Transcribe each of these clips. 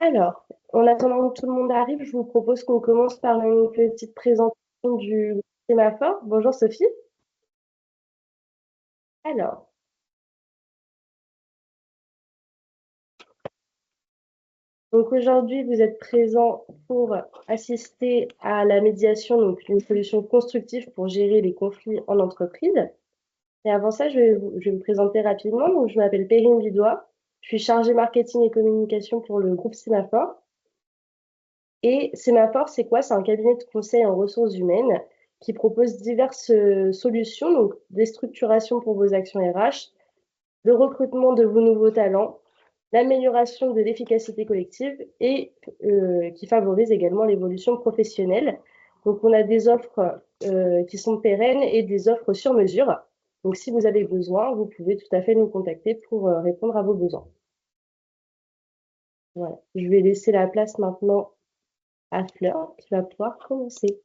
Alors, en attendant que tout le monde arrive, je vous propose qu'on commence par une petite présentation du sémaphore. Bonjour Sophie. Alors, donc aujourd'hui, vous êtes présent pour assister à la médiation, donc une solution constructive pour gérer les conflits en entreprise. Et avant ça, je vais me présenter rapidement. Donc, je m'appelle Perrine Vidois. Je suis chargée marketing et communication pour le groupe Sémaphore. Et Sémaphore, c'est quoi? C'est un cabinet de conseil en ressources humaines qui propose diverses solutions, donc des structurations pour vos actions RH, le recrutement de vos nouveaux talents, l'amélioration de l'efficacité collective et qui favorise également l'évolution professionnelle. Donc, on a des offres qui sont pérennes et des offres sur mesure. Donc, si vous avez besoin, vous pouvez tout à fait nous contacter pour répondre à vos besoins. Voilà. Je vais laisser la place maintenant à Fleur qui va pouvoir commencer.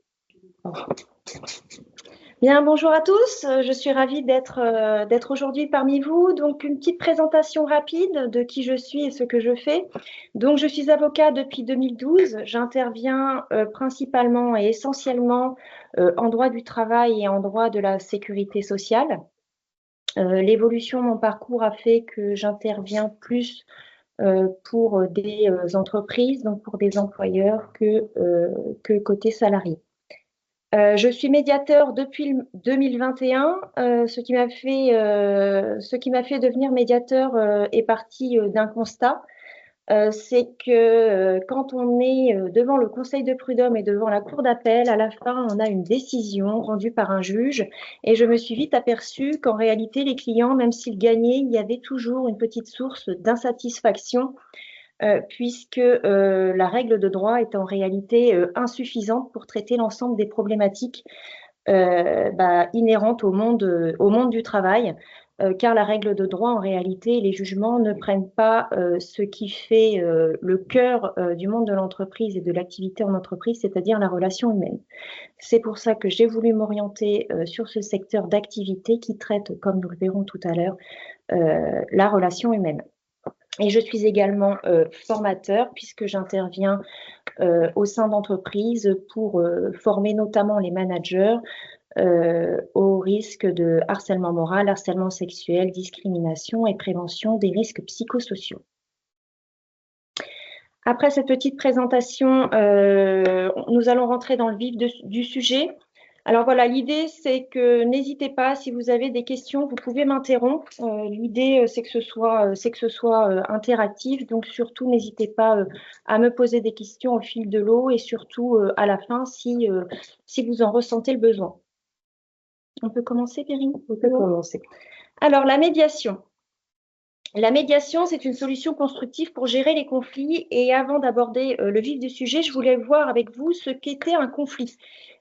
Bien, bonjour à tous. Je suis ravie d'être aujourd'hui parmi vous. Donc, une petite présentation rapide de qui je suis et ce que je fais. Donc, je suis avocat depuis 2012. J'interviens principalement et essentiellement en droit du travail et en droit de la sécurité sociale. L'évolution de mon parcours a fait que j'interviens plus pour des entreprises, donc pour des employeurs que côté salarié. Je suis médiateur depuis 2021. Ce qui m'a fait devenir médiateur est parti d'un constat. C'est que quand on est devant le conseil de prud'homme et devant la cour d'appel, à la fin, on a une décision rendue par un juge. Et je me suis vite aperçue qu'en réalité, les clients, même s'ils gagnaient, il y avait toujours une petite source d'insatisfaction puisque la règle de droit est en réalité insuffisante pour traiter l'ensemble des problématiques inhérentes au monde du travail, car la règle de droit, en réalité, les jugements ne prennent pas ce qui fait le cœur du monde de l'entreprise et de l'activité en entreprise, c'est-à-dire la relation humaine. C'est pour ça que j'ai voulu m'orienter sur ce secteur d'activité qui traite, comme nous le verrons tout à l'heure, la relation humaine. Et je suis également formateur puisque j'interviens au sein d'entreprises pour former notamment les managers au risque de harcèlement moral, harcèlement sexuel, discrimination et prévention des risques psychosociaux. Après cette petite présentation, nous allons rentrer dans le vif du sujet. Alors voilà, l'idée, c'est que n'hésitez pas, si vous avez des questions, vous pouvez m'interrompre. L'idée, c'est que ce soit interactif. Donc, surtout, n'hésitez pas à me poser des questions au fil de l'eau et surtout à la fin si vous en ressentez le besoin. On peut commencer, Perrine? On peut commencer. Alors, la médiation. La médiation, c'est une solution constructive pour gérer les conflits. Et avant d'aborder le vif du sujet, je voulais voir avec vous ce qu'était un conflit,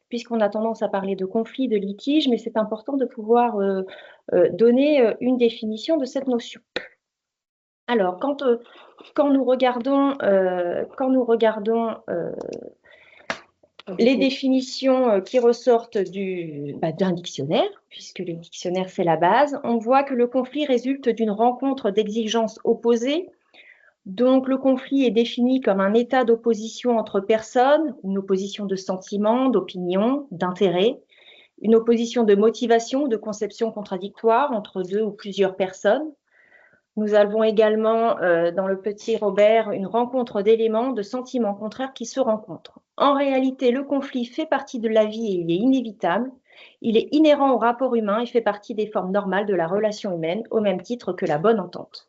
puisqu'on a tendance à parler de conflit, de litige, mais c'est important de pouvoir donner une définition de cette notion. Alors, quand nous regardons les définitions qui ressortent d'un dictionnaire, puisque le dictionnaire, c'est la base, on voit que le conflit résulte d'une rencontre d'exigences opposées. Donc, le conflit est défini comme un état d'opposition entre personnes, une opposition de sentiments, d'opinions, d'intérêts, une opposition de motivation, de conception contradictoire entre deux ou plusieurs personnes. Nous avons également, dans le petit Robert, une rencontre d'éléments, de sentiments contraires qui se rencontrent. En réalité, le conflit fait partie de la vie et il est inévitable. Il est inhérent au rapport humain et fait partie des formes normales de la relation humaine, au même titre que la bonne entente.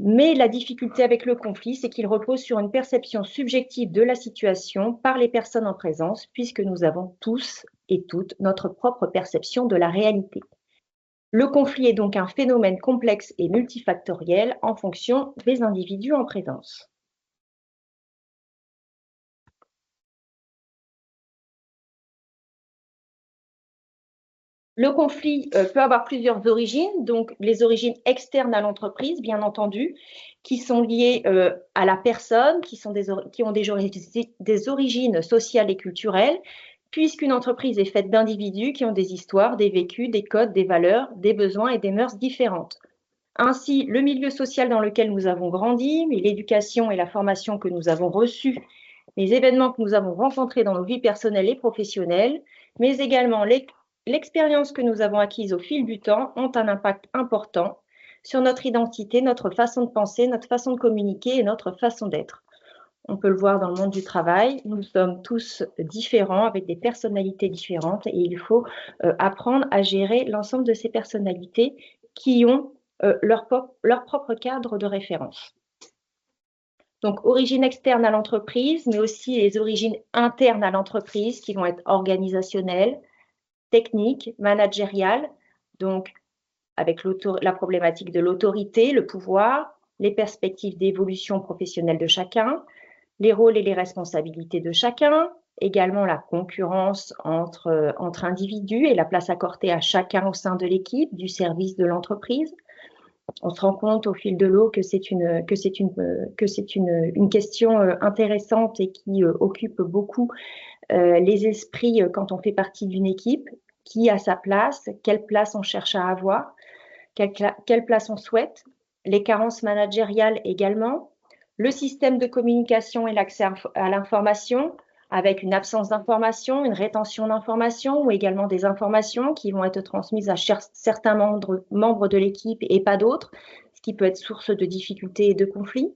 Mais la difficulté avec le conflit, c'est qu'il repose sur une perception subjective de la situation par les personnes en présence, puisque nous avons tous et toutes notre propre perception de la réalité. Le conflit est donc un phénomène complexe et multifactoriel en fonction des individus en présence. Le conflit peut avoir plusieurs origines, donc les origines externes à l'entreprise, bien entendu, qui sont liées à la personne, qui ont des origines sociales et culturelles, puisqu'une entreprise est faite d'individus qui ont des histoires, des vécus, des codes, des valeurs, des besoins et des mœurs différentes. Ainsi, le milieu social dans lequel nous avons grandi, l'éducation et la formation que nous avons reçue, les événements que nous avons rencontrés dans nos vies personnelles et professionnelles, mais également l'expérience que nous avons acquise au fil du temps ont un impact important sur notre identité, notre façon de penser, notre façon de communiquer et notre façon d'être. On peut le voir dans le monde du travail, nous sommes tous différents avec des personnalités différentes et il faut apprendre à gérer l'ensemble de ces personnalités qui ont leur propre cadre de référence. Donc, origine externe à l'entreprise, mais aussi les origines internes à l'entreprise qui vont être organisationnelles, techniques, managériales, donc avec la problématique de l'autorité, le pouvoir, les perspectives d'évolution professionnelle de chacun, les rôles et les responsabilités de chacun, également la concurrence entre individus et la place accordée à chacun au sein de l'équipe, du service de l'entreprise. On se rend compte au fil de l'eau que c'est une question intéressante et qui occupe beaucoup les esprits quand on fait partie d'une équipe. Qui a sa place? Quelle place on cherche à avoir? Quelle place on souhaite? Les carences managériales également. Le système de communication et l'accès à l'information, avec une absence d'information, une rétention d'informations ou également des informations qui vont être transmises à certains membres de l'équipe et pas d'autres, ce qui peut être source de difficultés et de conflits.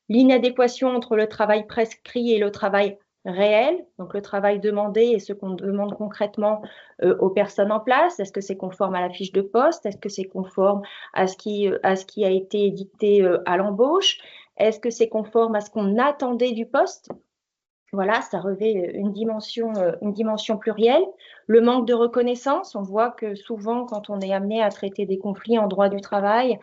L'inadéquation entre le travail prescrit et le travail réel, donc le travail demandé et ce qu'on demande concrètement aux personnes en place. Est-ce que c'est conforme à la fiche de poste? Est-ce que c'est conforme à ce qui a été dicté à l'embauche? Est-ce que c'est conforme à ce qu'on attendait du poste? Voilà, ça revêt une dimension plurielle. Le manque de reconnaissance, on voit que souvent, quand on est amené à traiter des conflits en droit du travail,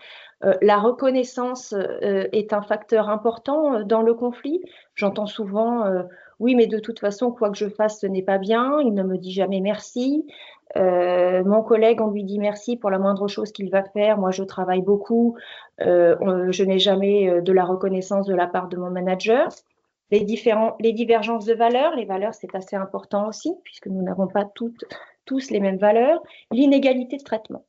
la reconnaissance est un facteur important dans le conflit. J'entends souvent, oui, mais de toute façon, quoi que je fasse, ce n'est pas bien, il ne me dit jamais merci. Mon collègue, on lui dit merci pour la moindre chose qu'il va faire. Moi, je travaille beaucoup. Je n'ai jamais de la reconnaissance de la part de mon manager. Les divergences de valeurs, les valeurs, c'est assez important aussi, puisque nous n'avons pas tous les mêmes valeurs. L'inégalité de traitement.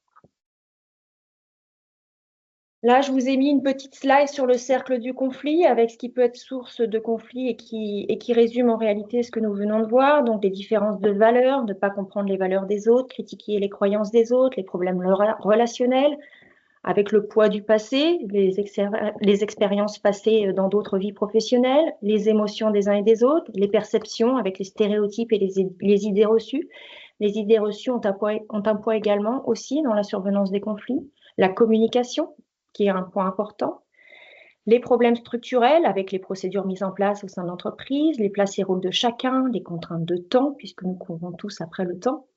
Là, je vous ai mis une petite slide sur le cercle du conflit avec ce qui peut être source de conflit et qui résume en réalité ce que nous venons de voir. Donc, les différences de valeurs, ne pas comprendre les valeurs des autres, critiquer les croyances des autres, les problèmes relationnels, avec le poids du passé, les expériences passées dans d'autres vies professionnelles, les émotions des uns et des autres, les perceptions avec les stéréotypes et les idées reçues. Les idées reçues ont un poids également aussi dans la survenance des conflits. La communication, qui est un point important. Les problèmes structurels avec les procédures mises en place au sein de l'entreprise, les places et rôles de chacun, les contraintes de temps, puisque nous courons tous après le temps.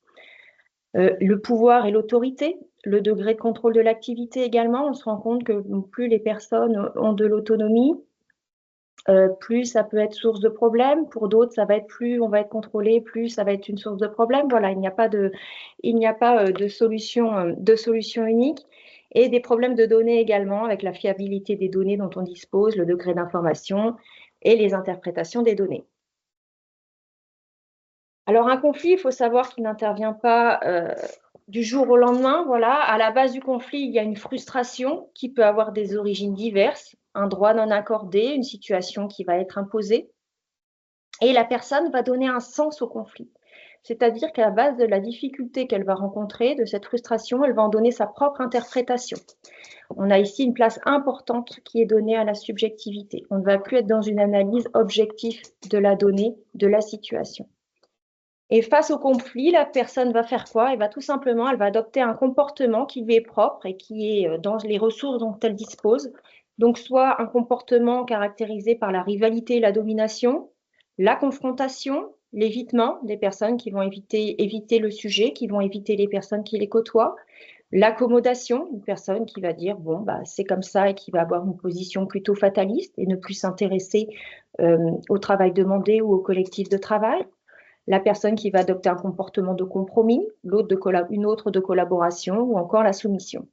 Le pouvoir et l'autorité, le degré de contrôle de l'activité également. On se rend compte que plus les personnes ont de l'autonomie, plus ça peut être source de problèmes. Pour d'autres, ça va être plus on va être contrôlé, plus ça va être une source de problème. Voilà, il n'y a pas de solution unique. Et des problèmes de données également, avec la fiabilité des données dont on dispose, le degré d'information et les interprétations des données. Alors, un conflit, il faut savoir qu'il n'intervient pas du jour au lendemain. Voilà. À la base du conflit, il y a une frustration qui peut avoir des origines diverses, un droit non accordé, une situation qui va être imposée. Et la personne va donner un sens au conflit. C'est-à-dire qu'à la base de la difficulté qu'elle va rencontrer, de cette frustration, elle va en donner sa propre interprétation. On a ici une place importante qui est donnée à la subjectivité. On ne va plus être dans une analyse objective de la donnée, de la situation. Et face au conflit, la personne va faire quoi? Elle va tout simplement, elle va adopter un comportement qui lui est propre et qui est dans les ressources dont elle dispose. Donc, soit un comportement caractérisé par la rivalité et la domination, la confrontation, l'évitement, des personnes qui vont éviter le sujet, qui vont éviter les personnes qui les côtoient, l'accommodation, une personne qui va dire bon bah c'est comme ça et qui va avoir une position plutôt fataliste et ne plus s'intéresser au travail demandé ou au collectif de travail. La personne qui va adopter un comportement de compromis, une autre de collaboration ou encore la soumission.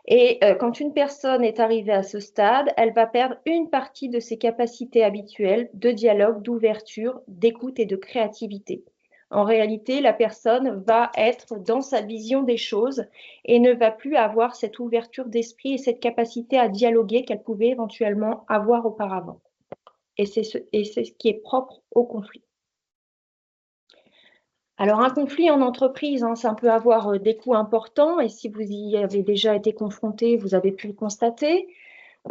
Et quand une personne est arrivée à ce stade, elle va perdre une partie de ses capacités habituelles de dialogue, d'ouverture, d'écoute et de créativité. en réalité, la personne va être dans sa vision des choses et ne va plus avoir cette ouverture d'esprit et cette capacité à dialoguer qu'elle pouvait éventuellement avoir auparavant. Et c'est ce qui est propre au conflit. Alors, un conflit en entreprise, ça peut avoir des coûts importants, et si vous y avez déjà été confronté, vous avez pu le constater.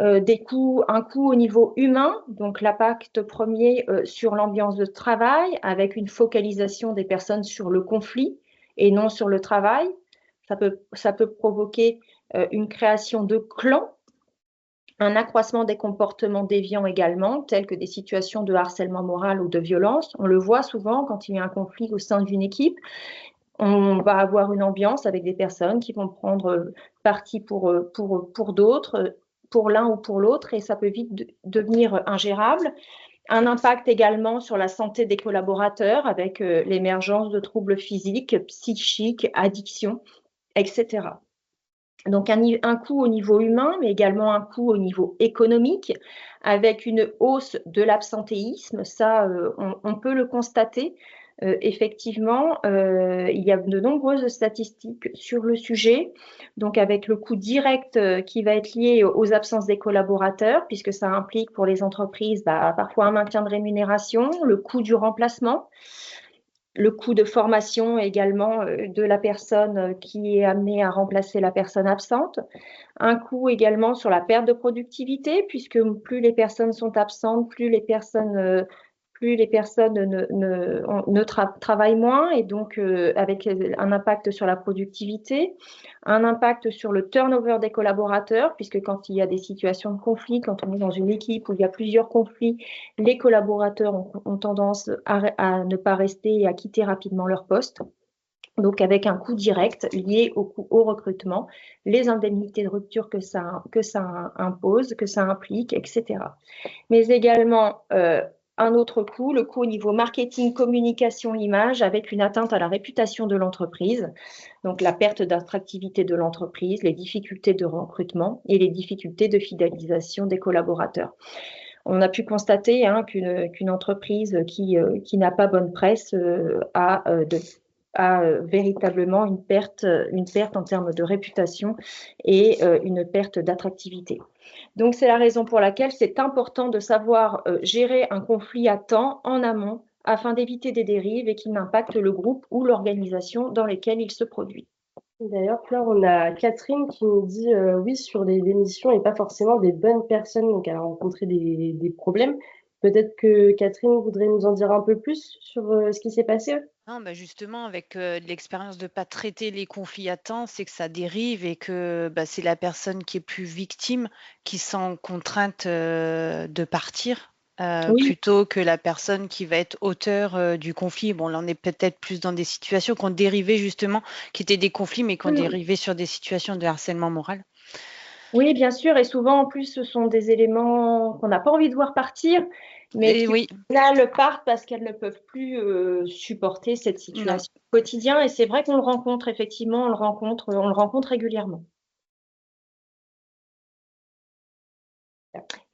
Un coût au niveau humain, donc l'impact premier sur l'ambiance de travail, avec une focalisation des personnes sur le conflit et non sur le travail. Ça peut provoquer une création de clans, un accroissement des comportements déviants également, tels que des situations de harcèlement moral ou de violence. On le voit souvent quand il y a un conflit au sein d'une équipe. On va avoir une ambiance avec des personnes qui vont prendre parti pour d'autres, pour l'un ou pour l'autre, et ça peut vite devenir ingérable. Un impact également sur la santé des collaborateurs avec l'émergence de troubles physiques, psychiques, addictions, etc. Donc un coût au niveau humain, mais également un coût au niveau économique, avec une hausse de l'absentéisme. Ça, on peut le constater. Effectivement, il y a de nombreuses statistiques sur le sujet, donc avec le coût direct qui va être lié aux absences des collaborateurs, puisque ça implique pour les entreprises parfois un maintien de rémunération, le coût du remplacement, le coût de formation également de la personne qui est amenée à remplacer la personne absente, un coût également sur la perte de productivité, puisque plus les personnes sont absentes, plus les personnes travaillent moins, et donc avec un impact sur la productivité, un impact sur le turnover des collaborateurs, puisque quand il y a des situations de conflit, quand on est dans une équipe où il y a plusieurs conflits, les collaborateurs ont tendance à ne pas rester et à quitter rapidement leur poste. Donc avec un coût direct lié au recrutement, les indemnités de rupture que ça impose, que ça implique, etc. Mais également un autre coût, le coût au niveau marketing, communication, image, avec une atteinte à la réputation de l'entreprise, donc la perte d'attractivité de l'entreprise, les difficultés de recrutement et les difficultés de fidélisation des collaborateurs. On a pu constater qu'une entreprise qui n'a pas bonne presse a véritablement une perte en termes de réputation et une perte d'attractivité. Donc, c'est la raison pour laquelle c'est important de savoir gérer un conflit à temps, en amont, afin d'éviter des dérives et qu'il n'impacte le groupe ou l'organisation dans lesquelles il se produit. D'ailleurs, Flore, on a Catherine qui nous dit oui, sur des missions et pas forcément des bonnes personnes, donc elle a rencontré des problèmes. Peut-être que Catherine voudrait nous en dire un peu plus sur ce qui s'est passé. Non, bah justement, avec l'expérience de ne pas traiter les conflits à temps, c'est que ça dérive et que c'est la personne qui est plus victime qui se sent contrainte de partir Oui. plutôt que la personne qui va être auteur du conflit. Bon, là, on est peut-être plus dans des situations qui ont dérivé justement, qui étaient des conflits, mais qui ont dérivé sur des situations de harcèlement moral. Oui, bien sûr, et souvent en plus ce sont des éléments qu'on n'a pas envie de voir partir, mais qui oui. au final partent parce qu'elles ne peuvent plus supporter cette situation au quotidien. Et c'est vrai qu'on le rencontre effectivement, on le rencontre régulièrement.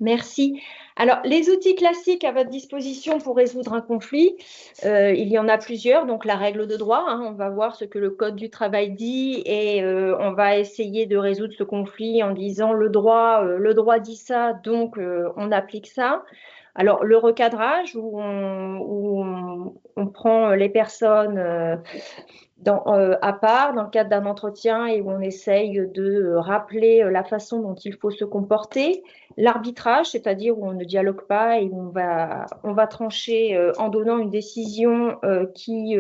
Merci. Alors, les outils classiques à votre disposition pour résoudre un conflit, il y en a plusieurs. Donc, la règle de droit, on va voir ce que le Code du travail dit et on va essayer de résoudre ce conflit en disant le droit dit ça, donc on applique ça. Alors, le recadrage, où on prend les personnes à part, dans le cadre d'un entretien, et où on essaye de rappeler la façon dont il faut se comporter. L'arbitrage, c'est-à-dire où on ne dialogue pas et où on va trancher en donnant une décision qui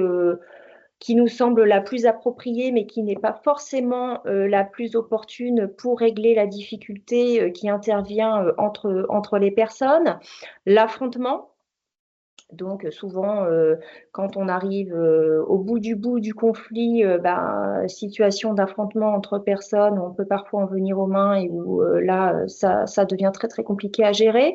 nous semble la plus appropriée, mais qui n'est pas forcément la plus opportune pour régler la difficulté qui intervient entre les personnes. L'affrontement. Donc souvent, quand on arrive au bout du conflit, situation d'affrontement entre personnes, on peut parfois en venir aux mains et où là, ça devient très très compliqué à gérer.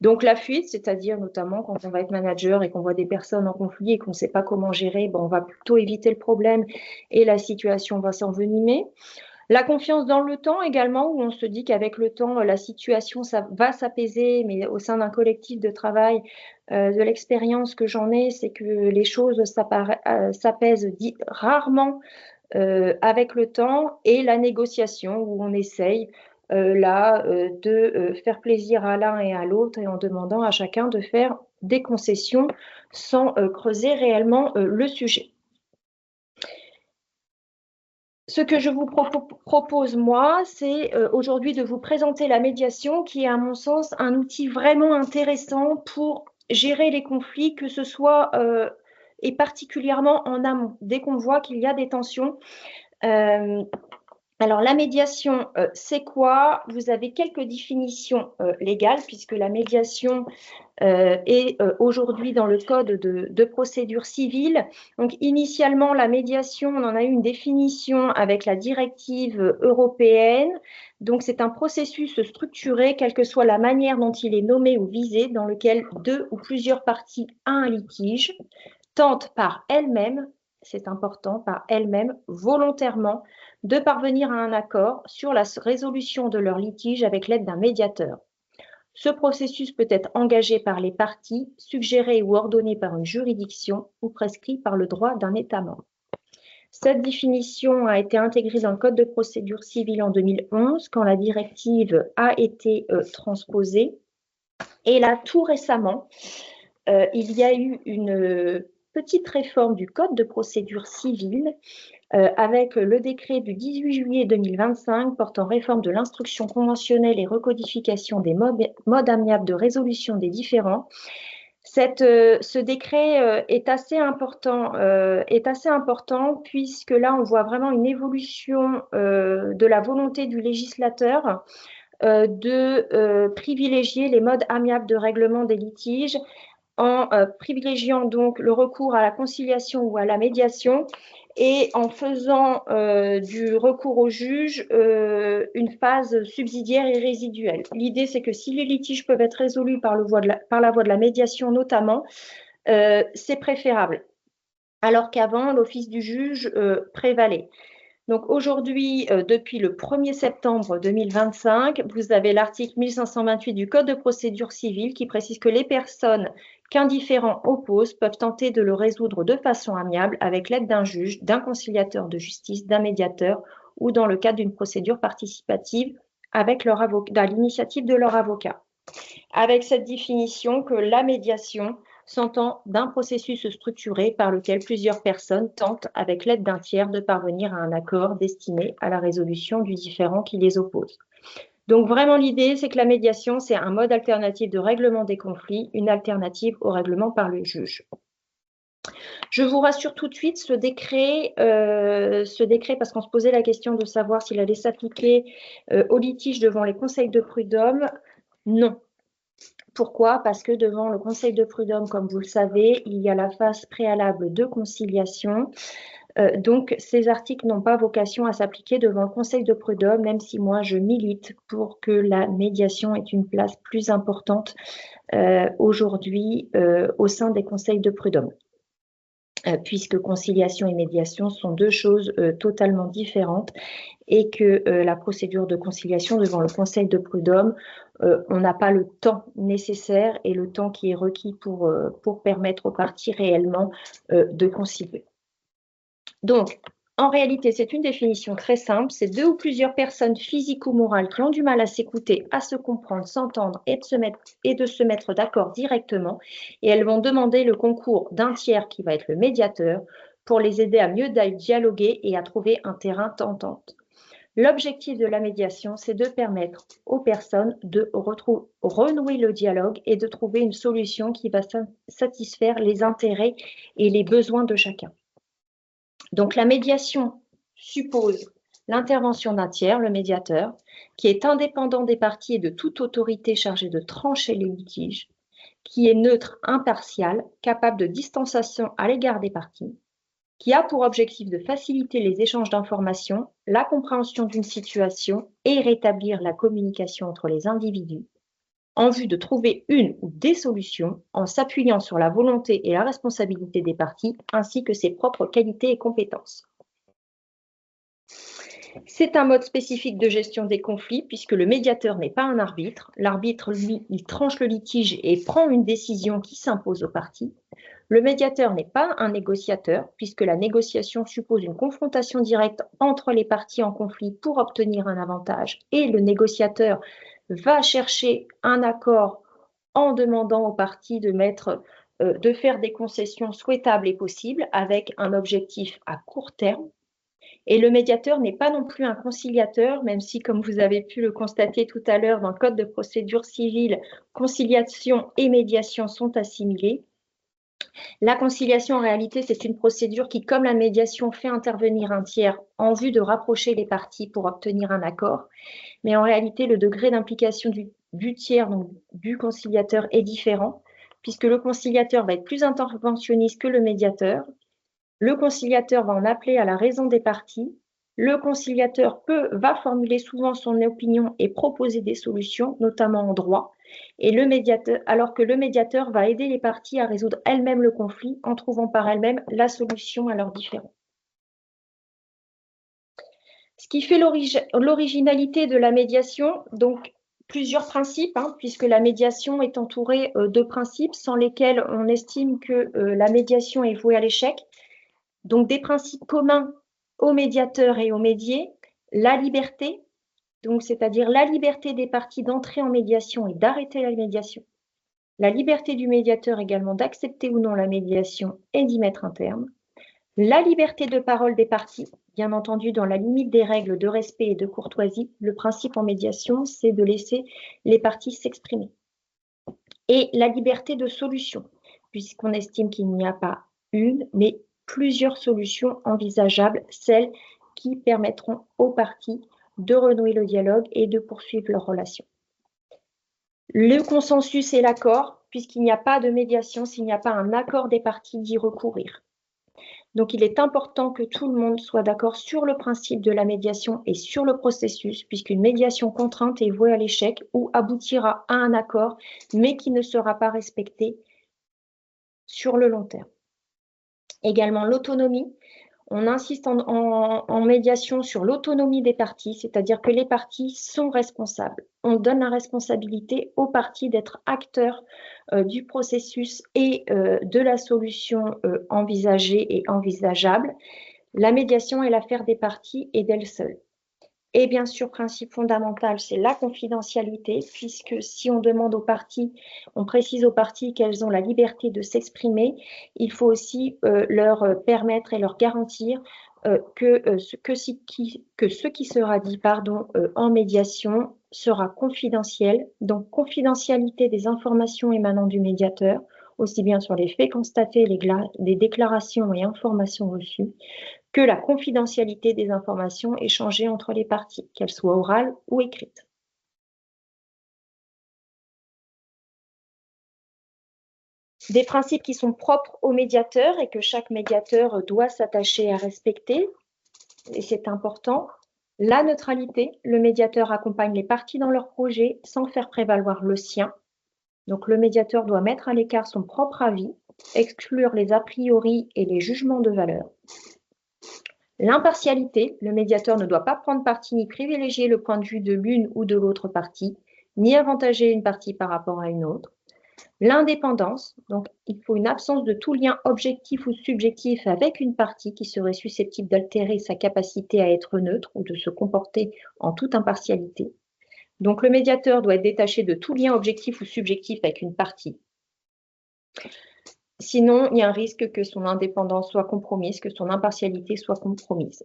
Donc la fuite, c'est-à-dire notamment quand on va être manager et qu'on voit des personnes en conflit et qu'on ne sait pas comment gérer, on va plutôt éviter le problème et la situation va s'envenimer. La confiance dans le temps également, où on se dit qu'avec le temps, la situation ça va s'apaiser, mais au sein d'un collectif de travail, de l'expérience que j'en ai, c'est que les choses s'apaisent rarement avec le temps, et la négociation où on essaye de faire plaisir à l'un et à l'autre et en demandant à chacun de faire des concessions sans creuser réellement le sujet. Ce que je vous propose, moi, c'est aujourd'hui de vous présenter la médiation, qui est, à mon sens, un outil vraiment intéressant pour gérer les conflits, que ce soit et particulièrement en amont, dès qu'on voit qu'il y a des tensions. Alors, la médiation, c'est quoi? Vous avez quelques définitions légales, puisque la médiation est aujourd'hui dans le code de procédure civile. Donc, initialement, la médiation, on en a eu une définition avec la directive européenne. Donc, c'est un processus structuré, quelle que soit la manière dont il est nommé ou visé, dans lequel deux ou plusieurs parties à un litige tentent par elles-mêmes, c'est important, par elles-mêmes, volontairement, de parvenir à un accord sur la résolution de leur litige avec l'aide d'un médiateur. Ce processus peut être engagé par les parties, suggéré ou ordonné par une juridiction ou prescrit par le droit d'un État membre. Cette définition a été intégrée dans le Code de procédure civile en 2011, quand la directive a été transposée. Et là, tout récemment, il y a eu une petite réforme du Code de procédure civile avec le décret du 18 juillet 2025 portant réforme de l'instruction conventionnelle et recodification des modes amiables de résolution des différends. Ce décret est assez important puisque là, on voit vraiment une évolution de la volonté du législateur de privilégier les modes amiables de règlement des litiges en privilégiant donc le recours à la conciliation ou à la médiation, et en faisant du recours au juge une phase subsidiaire et résiduelle. L'idée, c'est que si les litiges peuvent être résolus par la voie de la médiation notamment, c'est préférable, alors qu'avant, l'office du juge prévalait. Donc aujourd'hui, depuis le 1er septembre 2025, vous avez l'article 1528 du Code de procédure civile qui précise que les personnes qu'un différend oppose peuvent tenter de le résoudre de façon amiable avec l'aide d'un juge, d'un conciliateur de justice, d'un médiateur ou dans le cadre d'une procédure participative avec l'initiative de leur avocat. Avec cette définition que la médiation s'entend d'un processus structuré par lequel plusieurs personnes tentent, avec l'aide d'un tiers, de parvenir à un accord destiné à la résolution du différend qui les oppose. Donc vraiment, l'idée, c'est que la médiation, c'est un mode alternatif de règlement des conflits, une alternative au règlement par le juge. Je vous rassure tout de suite, ce décret, parce qu'on se posait la question de savoir s'il allait s'appliquer au litige devant les conseils de prud'homme, non. Pourquoi? Parce que devant le conseil de prud'homme, comme vous le savez, il y a la phase préalable de conciliation. Donc, ces articles n'ont pas vocation à s'appliquer devant le conseil de prud'homme, même si moi, je milite pour que la médiation ait une place plus importante aujourd'hui au sein des conseils de prud'homme. Puisque conciliation et médiation sont deux choses totalement différentes, et que la procédure de conciliation devant le conseil de prud'homme, on n'a pas le temps nécessaire et le temps qui est requis pour permettre aux parties réellement de concilier. Donc, en réalité, c'est une définition très simple. C'est deux ou plusieurs personnes physiques ou morales qui ont du mal à s'écouter, à se comprendre, s'entendre et de se mettre d'accord directement. Et elles vont demander le concours d'un tiers qui va être le médiateur pour les aider à mieux dialoguer et à trouver un terrain d'entente. L'objectif de la médiation, c'est de permettre aux personnes de renouer le dialogue et de trouver une solution qui va satisfaire les intérêts et les besoins de chacun. Donc, la médiation suppose l'intervention d'un tiers, le médiateur, qui est indépendant des parties et de toute autorité chargée de trancher les litiges, qui est neutre, impartial, capable de distanciation à l'égard des parties, qui a pour objectif de faciliter les échanges d'informations, la compréhension d'une situation et rétablir la communication entre les individus, en vue de trouver une ou des solutions en s'appuyant sur la volonté et la responsabilité des parties, ainsi que ses propres qualités et compétences. C'est un mode spécifique de gestion des conflits puisque le médiateur n'est pas un arbitre. L'arbitre, lui, il tranche le litige et prend une décision qui s'impose aux parties. Le médiateur n'est pas un négociateur puisque la négociation suppose une confrontation directe entre les parties en conflit pour obtenir un avantage et le négociateur va chercher un accord en demandant aux parties de faire des concessions souhaitables et possibles avec un objectif à court terme. Et le médiateur n'est pas non plus un conciliateur, même si, comme vous avez pu le constater tout à l'heure dans le Code de procédure civile, conciliation et médiation sont assimilées. La conciliation, en réalité, c'est une procédure qui, comme la médiation, fait intervenir un tiers en vue de rapprocher les parties pour obtenir un accord. Mais en réalité, le degré d'implication du tiers, donc du conciliateur, est différent, puisque le conciliateur va être plus interventionniste que le médiateur. Le conciliateur va en appeler à la raison des parties. Le conciliateur va formuler souvent son opinion et proposer des solutions, notamment en droit, alors que le médiateur va aider les parties à résoudre elles-mêmes le conflit en trouvant par elles-mêmes la solution à leurs différends. Ce qui fait l'originalité de la médiation, donc plusieurs principes, puisque la médiation est entourée de principes sans lesquels on estime que la médiation est vouée à l'échec. Donc, des principes communs aux médiateurs et aux médiés, la liberté, donc c'est-à-dire la liberté des parties d'entrer en médiation et d'arrêter la médiation, la liberté du médiateur également d'accepter ou non la médiation et d'y mettre un terme, la liberté de parole des parties, bien entendu dans la limite des règles de respect et de courtoisie. Le principe en médiation, c'est de laisser les parties s'exprimer. Et la liberté de solution, puisqu'on estime qu'il n'y a pas une, mais plusieurs solutions envisageables, celles qui permettront aux parties de renouer le dialogue et de poursuivre leur relation. Le consensus et l'accord, puisqu'il n'y a pas de médiation s'il n'y a pas un accord des parties d'y recourir. Donc, il est important que tout le monde soit d'accord sur le principe de la médiation et sur le processus, puisqu'une médiation contrainte est vouée à l'échec ou aboutira à un accord, mais qui ne sera pas respecté sur le long terme. Également, l'autonomie. On insiste en médiation sur l'autonomie des parties, c'est-à-dire que les parties sont responsables. On donne la responsabilité aux parties d'être acteurs du processus et de la solution envisagée et envisageable. La médiation est l'affaire des parties et d'elles seules. Et bien sûr, principe fondamental, c'est la confidentialité, puisque si on demande aux parties, on précise aux parties qu'elles ont la liberté de s'exprimer, il faut aussi leur permettre et leur garantir que ce qui sera dit en médiation sera confidentiel. Donc, confidentialité des informations émanant du médiateur, aussi bien sur les faits constatés, les déclarations et informations reçues, que la confidentialité des informations échangées entre les parties, qu'elles soient orales ou écrites. Des principes qui sont propres aux médiateurs et que chaque médiateur doit s'attacher à respecter, et c'est important. La neutralité, le médiateur accompagne les parties dans leur projet sans faire prévaloir le sien. Donc le médiateur doit mettre à l'écart son propre avis, exclure les a priori et les jugements de valeur. L'impartialité, le médiateur ne doit pas prendre parti ni privilégier le point de vue de l'une ou de l'autre partie, ni avantager une partie par rapport à une autre. L'indépendance, donc il faut une absence de tout lien objectif ou subjectif avec une partie qui serait susceptible d'altérer sa capacité à être neutre ou de se comporter en toute impartialité. Donc le médiateur doit être détaché de tout lien objectif ou subjectif avec une partie. Sinon, il y a un risque que son indépendance soit compromise, que son impartialité soit compromise.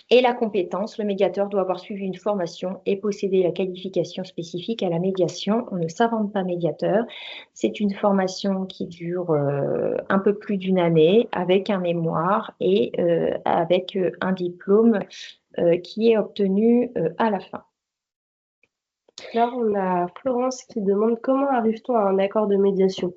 Et la compétence, le médiateur doit avoir suivi une formation et posséder la qualification spécifique à la médiation. On ne s'invente pas médiateur. C'est une formation qui dure un peu plus d'une année avec un mémoire et avec un diplôme qui est obtenu à la fin. Là, on a Florence qui demande comment arrive-t-on à un accord de médiation?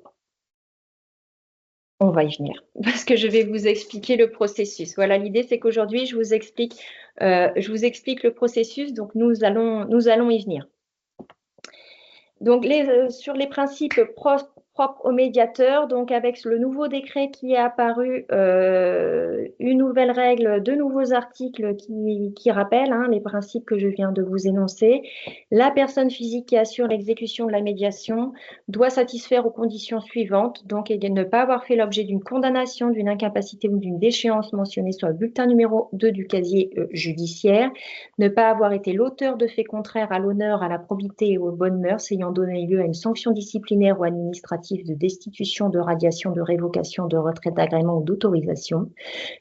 On va y venir, parce que je vais vous expliquer le processus. Voilà, l'idée, c'est qu'aujourd'hui, je vous explique le processus, donc nous allons y venir. Donc, sur les principes propre au médiateur. Donc, avec le nouveau décret qui est apparu, une nouvelle règle, de nouveaux articles qui rappellent les principes que je viens de vous énoncer. La personne physique qui assure l'exécution de la médiation doit satisfaire aux conditions suivantes. Donc, ne pas avoir fait l'objet d'une condamnation, d'une incapacité ou d'une déchéance mentionnée sur le bulletin numéro 2 du casier judiciaire. Ne pas avoir été l'auteur de faits contraires à l'honneur, à la probité et aux bonnes mœurs ayant donné lieu à une sanction disciplinaire ou administrative de destitution, de radiation, de révocation, de retrait d'agrément ou d'autorisation,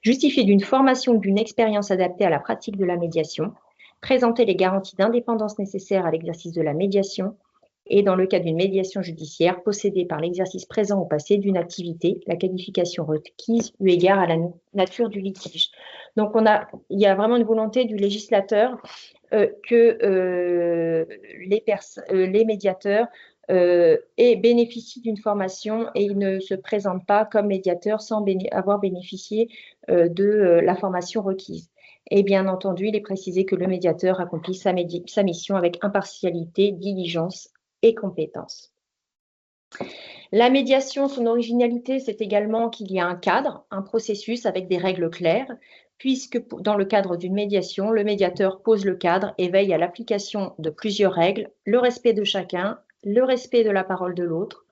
justifié d'une formation ou d'une expérience adaptée à la pratique de la médiation, présenter les garanties d'indépendance nécessaires à l'exercice de la médiation et, dans le cas d'une médiation judiciaire, posséder par l'exercice présent ou passé d'une activité la qualification requise eu égard à la nature du litige. Donc, il y a vraiment une volonté du législateur que les médiateurs et bénéficient d'une formation et ils ne se présentent pas comme médiateurs sans avoir bénéficié de la formation requise. Et bien entendu, il est précisé que le médiateur accomplit sa mission avec impartialité, diligence et compétence. La médiation, son originalité, c'est également qu'il y a un cadre, un processus avec des règles claires, puisque dans le cadre d'une médiation, le médiateur pose le cadre et veille à l'application de plusieurs règles, le respect de chacun, le respect de la parole de l'autre,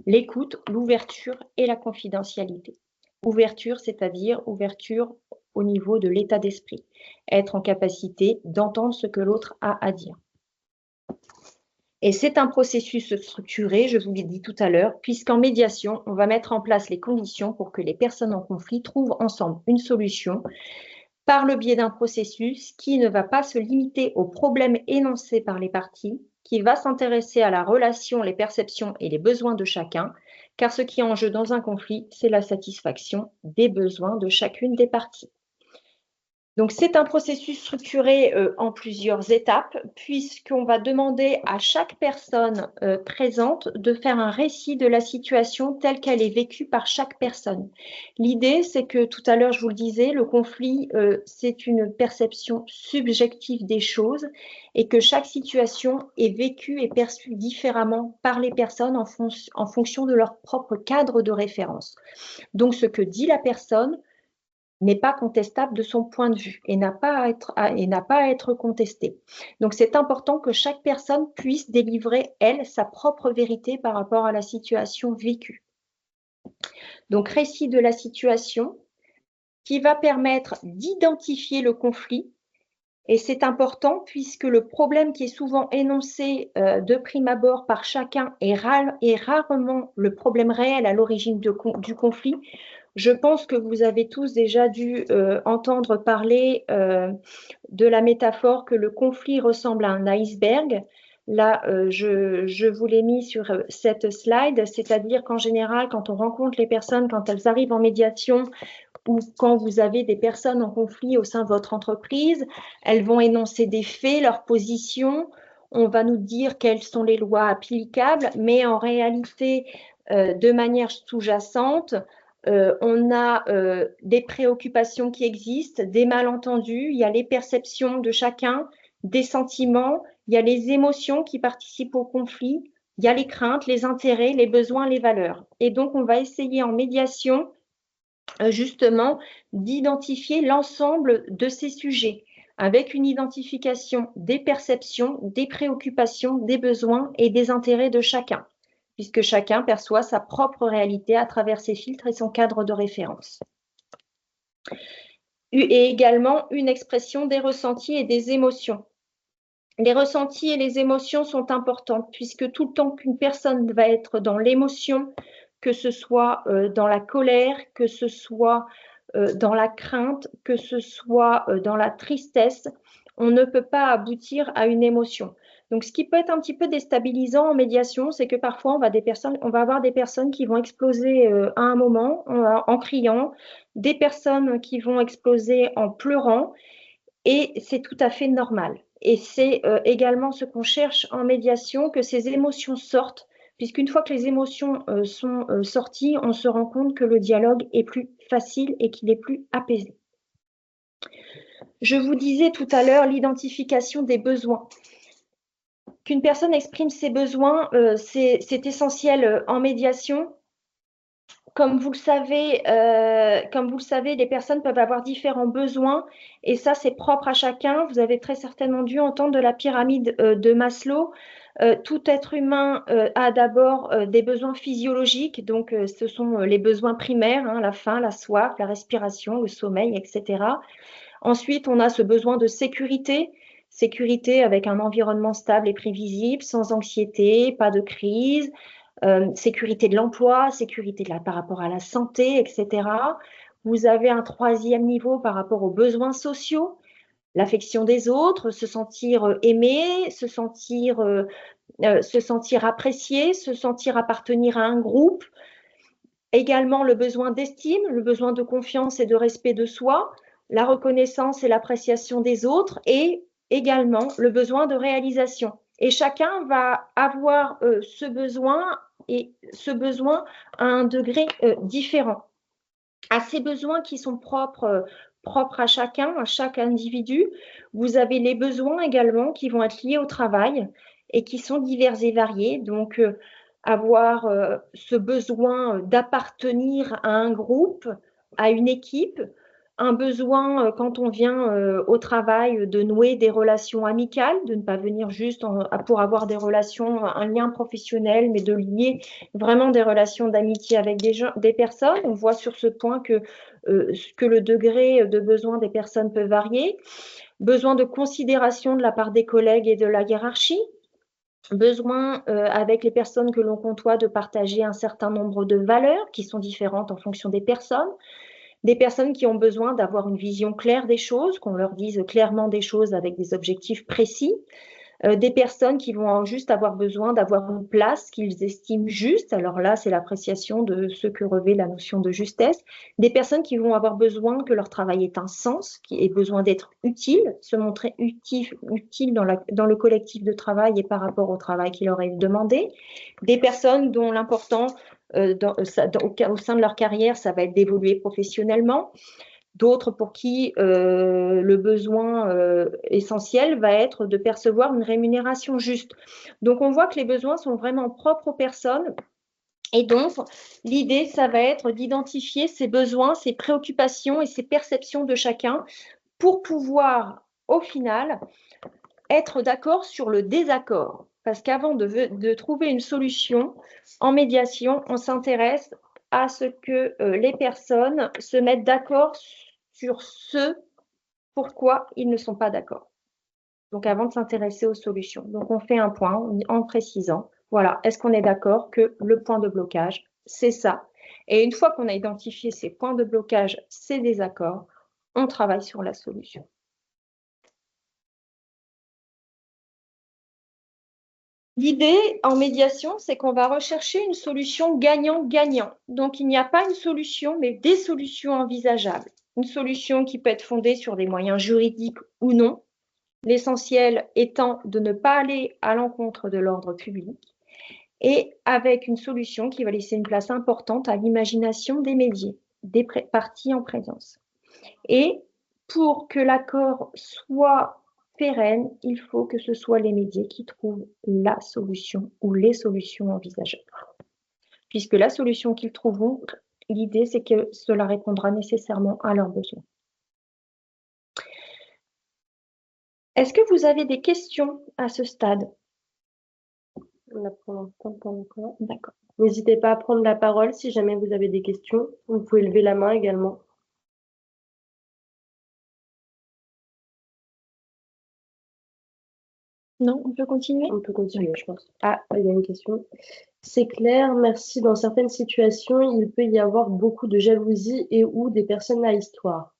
l'écoute, l'ouverture et la confidentialité. Ouverture, c'est-à-dire ouverture au niveau de l'état d'esprit, être en capacité d'entendre ce que l'autre a à dire. Et c'est un processus structuré, je vous l'ai dit tout à l'heure, puisqu'en médiation, on va mettre en place les conditions pour que les personnes en conflit trouvent ensemble une solution par le biais d'un processus qui ne va pas se limiter aux problèmes énoncés par les parties, qui va s'intéresser à la relation, les perceptions et les besoins de chacun, car ce qui est en jeu dans un conflit, c'est la satisfaction des besoins de chacune des parties. Donc, c'est un processus structuré en plusieurs étapes, puisqu'on va demander à chaque personne présente de faire un récit de la situation telle qu'elle est vécue par chaque personne. L'idée, c'est que tout à l'heure, je vous le disais, le conflit, c'est une perception subjective des choses et que chaque situation est vécue et perçue différemment par les personnes en fonction de leur propre cadre de référence. Donc, ce que dit la personne n'est pas contestable de son point de vue et n'a pas à être contesté. Donc, c'est important que chaque personne puisse délivrer, elle, sa propre vérité par rapport à la situation vécue. Donc, récit de la situation qui va permettre d'identifier le conflit. Et c'est important puisque le problème qui est souvent énoncé de prime abord par chacun est rarement le problème réel à l'origine du conflit. Je pense que vous avez tous déjà dû entendre parler de la métaphore que le conflit ressemble à un iceberg. Là, je vous l'ai mis sur cette slide, c'est-à-dire qu'en général, quand on rencontre les personnes, quand elles arrivent en médiation ou quand vous avez des personnes en conflit au sein de votre entreprise, elles vont énoncer des faits, leurs positions, on va nous dire quelles sont les lois applicables, mais en réalité, de manière sous-jacente, on a des préoccupations qui existent, des malentendus, il y a les perceptions de chacun, des sentiments, il y a les émotions qui participent au conflit, il y a les craintes, les intérêts, les besoins, les valeurs. Et donc, on va essayer en médiation, justement, d'identifier l'ensemble de ces sujets avec une identification des perceptions, des préoccupations, des besoins et des intérêts de chacun, puisque chacun perçoit sa propre réalité à travers ses filtres et son cadre de référence. Et également une expression des ressentis et des émotions. Les ressentis et les émotions sont importantes, puisque tout le temps qu'une personne va être dans l'émotion, que ce soit dans la colère, que ce soit dans la crainte, que ce soit dans la tristesse, on ne peut pas aboutir à une émotion. Donc, ce qui peut être un petit peu déstabilisant en médiation, c'est que parfois, on va avoir des personnes qui vont exploser à un moment en criant, des personnes qui vont exploser en pleurant, et c'est tout à fait normal. Et c'est également ce qu'on cherche en médiation, que ces émotions sortent, puisqu'une fois que les émotions sont sorties, on se rend compte que le dialogue est plus facile et qu'il est plus apaisé. Je vous disais tout à l'heure l'identification des besoins. qu'une personne exprime ses besoins, c'est essentiel en médiation. Comme vous le savez, les personnes peuvent avoir différents besoins et ça, c'est propre à chacun. Vous avez très certainement dû entendre de la pyramide de Maslow. Tout être humain a d'abord des besoins physiologiques, donc ce sont les besoins primaires, hein, la faim, la soif, la respiration, le sommeil, etc. Ensuite, on a ce besoin de sécurité, sécurité avec un environnement stable et prévisible, sans anxiété, pas de crise, sécurité de l'emploi, sécurité par rapport à la santé, etc. Vous avez un troisième niveau par rapport aux besoins sociaux, l'affection des autres, se sentir aimé, se sentir apprécié, se sentir appartenir à un groupe. Également le besoin d'estime, le besoin de confiance et de respect de soi, la reconnaissance et l'appréciation des autres et également le besoin de réalisation. Et chacun va avoir ce besoin à un degré différent. À ces besoins qui sont propres à chacun, à chaque individu, vous avez les besoins également qui vont être liés au travail et qui sont divers et variés. Donc, avoir ce besoin d'appartenir à un groupe, à une équipe, un besoin quand on vient au travail de nouer des relations amicales, de ne pas venir juste pour avoir des relations, un lien professionnel, mais de lier vraiment des relations d'amitié avec des personnes. On voit sur ce point que le degré de besoin des personnes peut varier. Besoin de considération de la part des collègues et de la hiérarchie. Besoin avec les personnes que l'on côtoie de partager un certain nombre de valeurs qui sont différentes en fonction des personnes qui ont besoin d'avoir une vision claire des choses, qu'on leur dise clairement des choses avec des objectifs précis, des personnes qui vont juste avoir besoin d'avoir une place qu'ils estiment juste. Alors là, c'est l'appréciation de ce que revêt la notion de justesse. Des personnes qui vont avoir besoin que leur travail ait un sens, qui aient besoin d'être utile, se montrer utile dans le collectif de travail et par rapport au travail qui leur est demandé. Des personnes dont l'important au sein de leur carrière, ça va être d'évoluer professionnellement. D'autres pour qui le besoin essentiel va être de percevoir une rémunération juste. Donc, on voit que les besoins sont vraiment propres aux personnes. Et donc, l'idée, ça va être d'identifier ces besoins, ces préoccupations et ces perceptions de chacun pour pouvoir, au final, être d'accord sur le désaccord. Parce qu'avant de trouver une solution en médiation, on s'intéresse à ce que les personnes se mettent d'accord sur ce pourquoi ils ne sont pas d'accord. Donc, avant de s'intéresser aux solutions. Donc, on fait un point en précisant, voilà, est-ce qu'on est d'accord que le point de blocage, c'est ça. Et une fois qu'on a identifié ces points de blocage, ces désaccords, on travaille sur la solution. L'idée en médiation, c'est qu'on va rechercher une solution gagnant-gagnant. Donc, il n'y a pas une solution, mais des solutions envisageables. Une solution qui peut être fondée sur des moyens juridiques ou non. L'essentiel étant de ne pas aller à l'encontre de l'ordre public et avec une solution qui va laisser une place importante à l'imagination des médiés, des parties en présence. Et pour que l'accord soit pérenne, il faut que ce soit les médias qui trouvent la solution ou les solutions envisageables. Puisque la solution qu'ils trouveront, l'idée c'est que cela répondra nécessairement à leurs besoins. Est-ce que vous avez des questions à ce stade? On a pour l'instant pas encore. D'accord. N'hésitez pas à prendre la parole si jamais vous avez des questions. Vous pouvez lever la main également. Non, on peut continuer? On peut continuer, je pense. Ah, il y a une question. C'est clair, merci. Dans certaines situations, il peut y avoir beaucoup de jalousie et ou des personnes à histoire.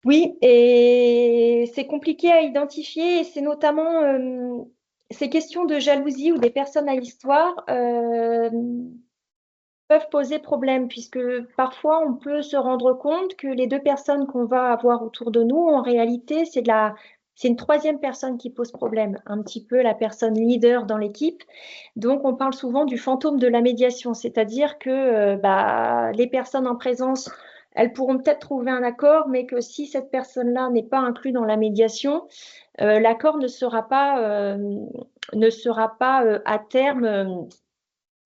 Oui, et c'est compliqué à identifier et c'est notamment ces questions de jalousie ou des personnes à histoire peuvent poser problème puisque parfois on peut se rendre compte que les deux personnes qu'on va avoir autour de nous, en réalité, c'est une troisième personne qui pose problème, un petit peu la personne leader dans l'équipe. Donc, on parle souvent du fantôme de la médiation, c'est-à-dire que les personnes en présence, elles pourront peut-être trouver un accord, mais que si cette personne-là n'est pas inclue dans la médiation, l'accord ne sera pas à terme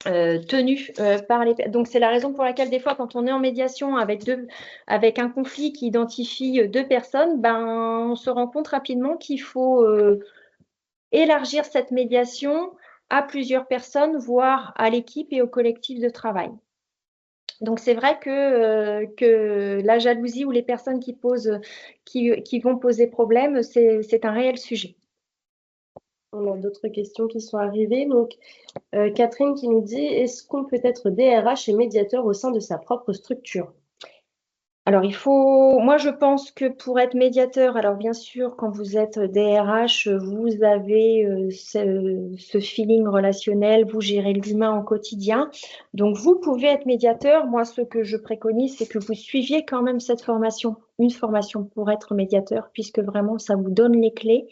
tenu par les. Donc c'est la raison pour laquelle des fois, quand on est en médiation avec un conflit qui identifie deux personnes, on se rend compte rapidement qu'il faut élargir cette médiation à plusieurs personnes, voire à l'équipe et au collectif de travail. Donc c'est vrai que la jalousie ou les personnes qui vont poser problème, c'est un réel sujet. On a d'autres questions qui sont arrivées. Donc, Catherine qui nous dit, est-ce qu'on peut être DRH et médiateur au sein de sa propre structure? Alors, moi je pense que pour être médiateur, alors bien sûr, quand vous êtes DRH, vous avez ce feeling relationnel, vous gérez l'humain au quotidien. Donc, vous pouvez être médiateur. Moi, ce que je préconise, c'est que vous suiviez quand même cette formation, une formation pour être médiateur, puisque vraiment, ça vous donne les clés.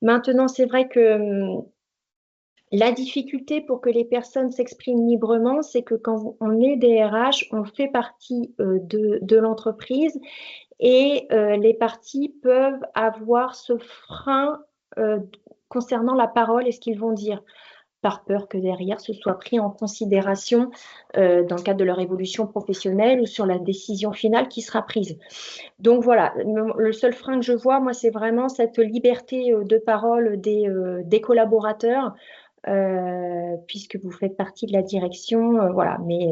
Maintenant, c'est vrai que la difficulté pour que les personnes s'expriment librement, c'est que quand on est DRH, on fait partie de l'entreprise et les parties peuvent avoir ce frein concernant la parole et ce qu'ils vont dire, par peur que derrière ce soit pris en considération dans le cadre de leur évolution professionnelle ou sur la décision finale qui sera prise. Donc voilà, le seul frein que je vois, moi, c'est vraiment cette liberté de parole des collaborateurs. Puisque vous faites partie de la direction, voilà. Mais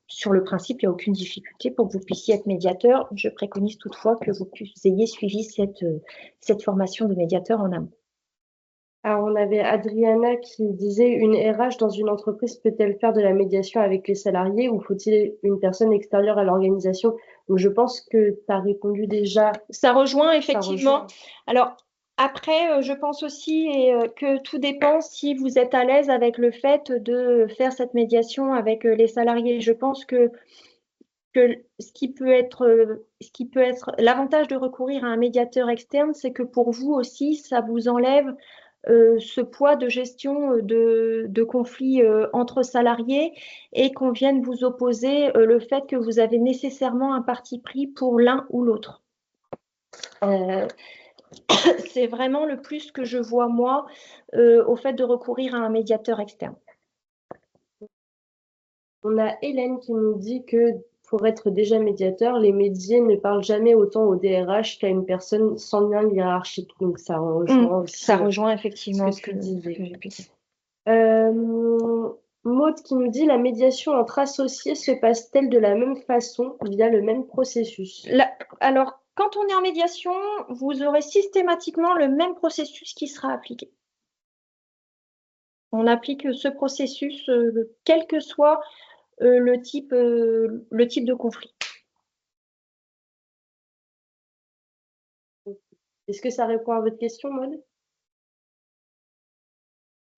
sur le principe, il n'y a aucune difficulté pour que vous puissiez être médiateur. Je préconise toutefois que vous ayez suivi cette formation de médiateur en amont. Alors, on avait Adriana qui disait, une RH dans une entreprise peut-elle faire de la médiation avec les salariés ou faut-il une personne extérieure à l'organisation? Donc, je pense que tu as répondu déjà. Ça rejoint effectivement. Alors, après, je pense aussi que tout dépend si vous êtes à l'aise avec le fait de faire cette médiation avec les salariés. Je pense que ce qui peut être l'avantage de recourir à un médiateur externe, c'est que pour vous aussi, ça vous enlève ce poids de gestion de conflits entre salariés et qu'on vienne vous opposer le fait que vous avez nécessairement un parti pris pour l'un ou l'autre. C'est vraiment le plus que je vois, moi, au fait de recourir à un médiateur externe. On a Hélène qui nous dit que pour être déjà médiateur, les médias ne parlent jamais autant au DRH qu'à une personne sans lien hiérarchique. Donc, ça rejoint aussi. Ça rejoint effectivement ce que tu disais. Que Maud qui nous dit, la médiation entre associés se passe-t-elle de la même façon via le même processus? Alors, quand on est en médiation, vous aurez systématiquement le même processus qui sera appliqué. On applique ce processus, quel que soit le type de conflit. Est-ce que ça répond à votre question, Maud?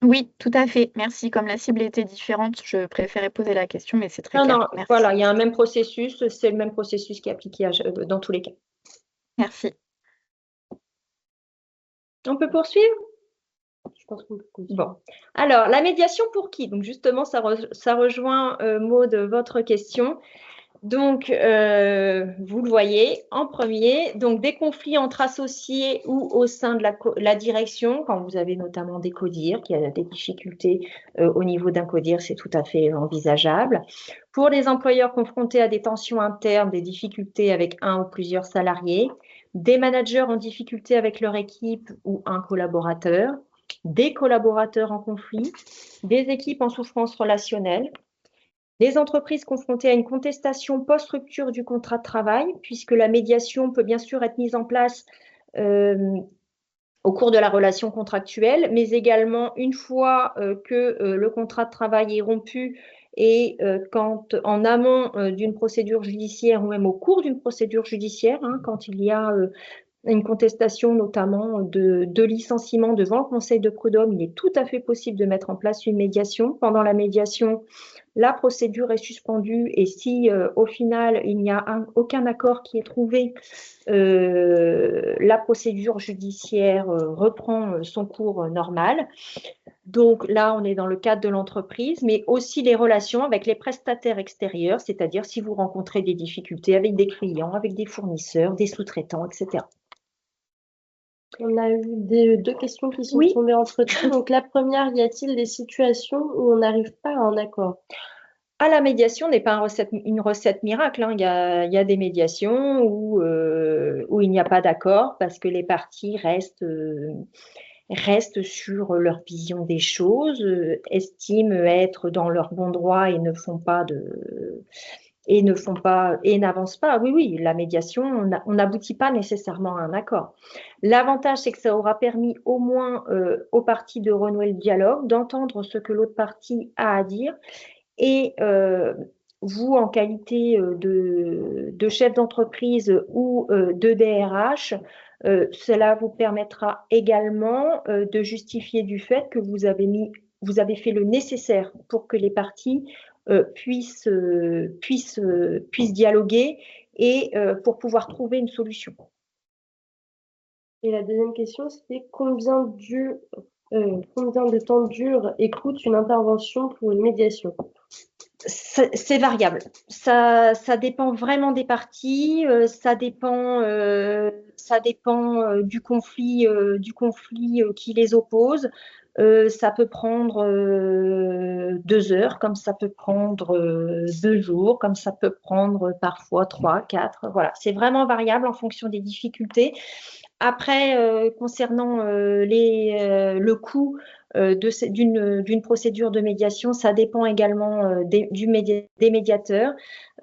Oui, tout à fait. Merci. Comme la cible était différente, je préférais poser la question, mais c'est très clair. Non, merci. Voilà, il y a un même processus, c'est le même processus qui est appliqué dans tous les cas. Merci. On peut poursuivre? Je pense qu'on peut poursuivre. Bon. Alors, la médiation pour qui? Donc, justement, ça rejoint, Maud, votre question. Donc, vous le voyez, en premier, donc des conflits entre associés ou au sein de la direction, quand vous avez notamment des CODIR, qu'il y a des difficultés au niveau d'un CODIR, c'est tout à fait envisageable. Pour les employeurs confrontés à des tensions internes, des difficultés avec un ou plusieurs salariés, des managers en difficulté avec leur équipe ou un collaborateur, des collaborateurs en conflit, des équipes en souffrance relationnelle, des entreprises confrontées à une contestation post-rupture du contrat de travail, puisque la médiation peut bien sûr être mise en place au cours de la relation contractuelle, mais également une fois que le contrat de travail est rompu et quand en amont d'une procédure judiciaire ou même au cours d'une procédure judiciaire, quand il y a une contestation notamment de licenciement devant le Conseil de prud'homme, il est tout à fait possible de mettre en place une médiation. Pendant la médiation, la procédure est suspendue et si au final il n'y a aucun accord qui est trouvé, la procédure judiciaire reprend son cours normal. Donc là, on est dans le cadre de l'entreprise, mais aussi les relations avec les prestataires extérieurs, c'est-à-dire si vous rencontrez des difficultés avec des clients, avec des fournisseurs, des sous-traitants, etc. On a eu deux questions qui sont Oui. tombées entre-temps. Donc la première, y a-t-il des situations où on n'arrive pas à un accord? Ah, la médiation n'est pas une recette miracle, hein. Il y a des médiations où il n'y a pas d'accord parce que les parties restent sur leur vision des choses, estiment être dans leur bon droit et n'avancent pas. Oui, la médiation, on n'aboutit pas nécessairement à un accord. L'avantage, c'est que ça aura permis au moins aux parties de renouer le dialogue, d'entendre ce que l'autre partie a à dire. Et vous, en qualité de chef d'entreprise ou de DRH, cela vous permettra également de justifier du fait que vous avez fait le nécessaire pour que les parties puissent dialoguer et pour pouvoir trouver une solution. Et la deuxième question, c'est combien de temps dure et coûte une intervention pour une médiation? C'est variable. Ça dépend vraiment des parties. Ça dépend du conflit qui les oppose. Ça peut prendre 2 heures, comme ça peut prendre 2 jours, comme ça peut prendre parfois 3, 4. Voilà, c'est vraiment variable en fonction des difficultés. Après, concernant le coût d'une procédure de médiation, ça dépend également des médiateurs.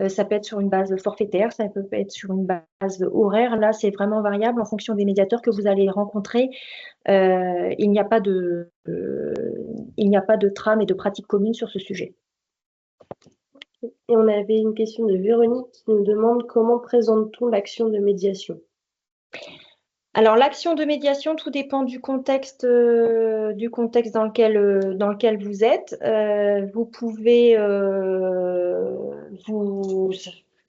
Ça peut être sur une base forfaitaire, ça peut être sur une base horaire. Là, c'est vraiment variable en fonction des médiateurs que vous allez rencontrer. Il n'y a pas de trame et de pratique commune sur ce sujet. Et on avait une question de Véronique qui nous demande comment présente-t-on l'action de médiation? Alors, l'action de médiation, tout dépend du contexte dans lequel vous êtes. Vous pouvez, je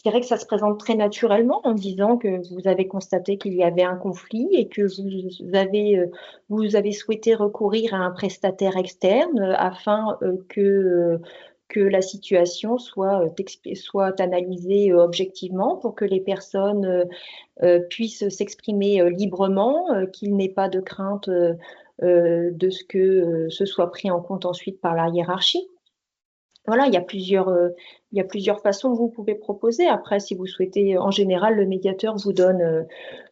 dirais que ça se présente très naturellement en disant que vous avez constaté qu'il y avait un conflit et que vous avez souhaité recourir à un prestataire externe afin que la situation soit analysée objectivement pour que les personnes puissent s'exprimer librement, qu'il n'ait pas de crainte de ce que ce soit pris en compte ensuite par la hiérarchie. Voilà, il y a plusieurs façons que vous pouvez proposer. Après, si vous souhaitez, en général, le médiateur vous donne